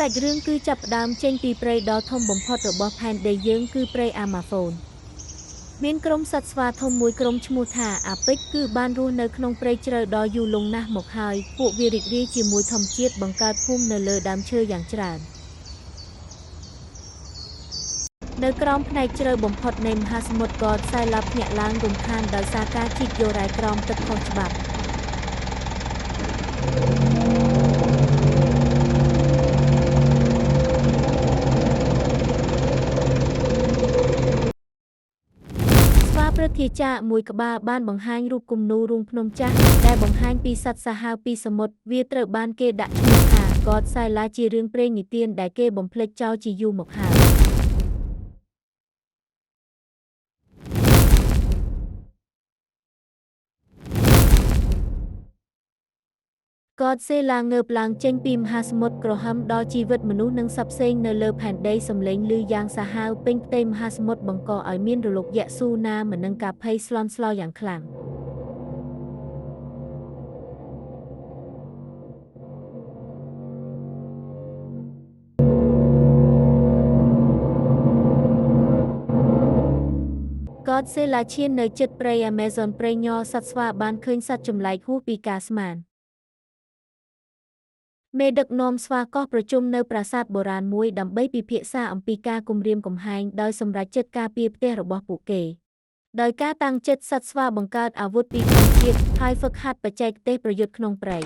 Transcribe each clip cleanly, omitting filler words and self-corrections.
សាច់រឿងគឺចាប់ផ្ដើមចេញពីព្រៃដ៏ធំបំផុតរបស់ផែនដីយើងគឺព្រៃអាម៉ាហ្វូនមានក្រុមសត្វស្វាធំមួយក្រុមឈ្មោះថាអាពេចគឺបានរស់នៅក្នុងព្រៃជ្រៅដ៏យូរលង់ណាស់មកហើយពួកវារីករាយជាមួយធម្មជាតិបង្កើតភូមិនៅលើដើមឈើយ៉ាងច្រើននៅក្រោមផ្នែកជ្រៅបំផុតនៃមហាសមុទ្រក៏ខ្សែឡាប់ភ្ញាក់ឡើងរំខានដោយសារការជីកយករ៉ែក្រោមទឹកខុសច្បាប់ព្រឹទ្ធាចារ្យមួយក្បាលបានបង្ហាញរូបគំនូររូងភ្នំចាស់ដែលបង្ហាញពីសត្វសាហាវពីសមុទ្រវាត្រូវបានគេដាក់ឈ្មោះថា Godzilla ជារឿងព្រេងនិទានដែលគេបំភ្លេចចោលជាយូរមកហើយGodzilla ងើបឡើងចេញពីមហាសមុទ្រក្រហមដល់ជីវិតមនុស្សនិងសត្វផ្សេងនៅលើផែនដីសំឡេងឮយ៉ាងសាហាវពេញផ្ទៃមហាសមុទ្របង្កឲ្យមានរលកយក្សស៊ូណាមនិងការភ័យស្លន់ស្លោយ៉ាងខ្លាំងGodzilla ឈាននៅជិតព្រៃ Amazon ព្រៃញ័រសត្វស្វាបានឃើញសត្វចម្លែកហួសពីការស្មានមេដឹកនាំស្វាកោះប្រជុំនៅប្រាសាទបុរាណមួយដើម្បីពិភាក្សាអំពីការគំរាមកំហែងដោយសម្រេចចិត្តការពារផ្ទះរបស់ពួកគេដោយការតាំងចិត្តសត្វស្វាបង្កើតអាវុធពីធម្មជាតិហើយហ្វឹកហាត់បច្ចេកទេសប្រយុទ្ធក្នុងព្រៃ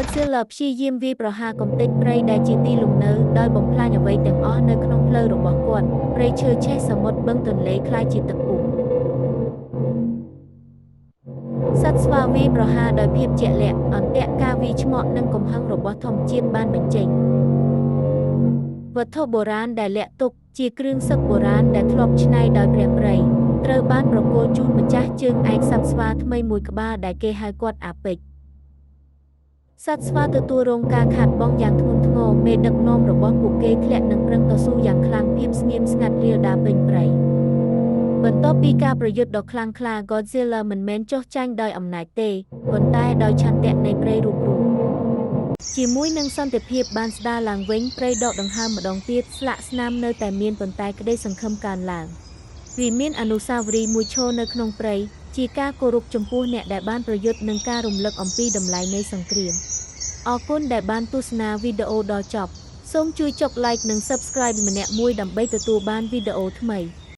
Godzilla ព្យាយាមវាយប្រហារកំទេចព្រៃដែលជាទីលំនៅដោយបំផ្លាញអ្វីទាំងអស់នៅក្នុងផ្លូវរបស់គាត់ព្រៃឈើឆេះសមុទ្របឹងទន្លេក្លាយជាទឹកពុះសត្វស្វាវាយប្រហារដោយភាពជាក់លាក់អន្ទាក់ការវាយឆ្មក់និងកំហឹងរបស់ធម្មជាតិបានបញ្ចេញវត្ថុបុរាណដែលលាក់ទុកជាគ្រឿងសឹកបុរាណដែលធ្លាប់ច្នៃដោយព្រះព្រៃត្រូវបានប្រគល់ជូនម្ចាស់ជើងឯកសត្វស្វាថ្មីមួយក្បាលដែលគេហៅគាត់អាពេចសត្វស្វាទទួលរងការខាតបង់យ៉ាងធ្ងន់ធ្ងរមេដឹកនាំរបស់ពួកគេធ្លាក់នឹងប្រឹងតស៊ូយ៉ាងខ្លាំងភាពស្ងៀមស្ងាត់រាលដាលពេញព្រៃបន្ទាប់ពីការប្រយុទ្ធដ៏ខ្លាំងក្លា Godzilla មិនមែនចុះចាញ់ដោយអំណាចទេប៉ុន្តែដោយឆន្ទៈនៃព្រៃរូបរួម ជាមួយនឹងសន្តិភាពបានស្ដារឡើងវិញព្រៃដកដង្ហើមម្ដងទៀតស្លាកស្នាមនៅតែមានប៉ុន្តែក្តីសង្ឃឹមកើនឡើងវាមានអនុស្សាវរីយ៍មួយឈរនៅក្នុងព្រៃជាការគោរពចំពោះអ្នកដែលបានប្រយុទ្ធនិងការរំលឹកអំពីតម្លៃនៃសង្គ្រាមអរគុណដែលបានទស្សនាវីដេអូដល់ចប់ សូមជួយចុច like និង subscribe ម្នាក់មួយដើម្បីទទួលបានវីដេអូថ្មី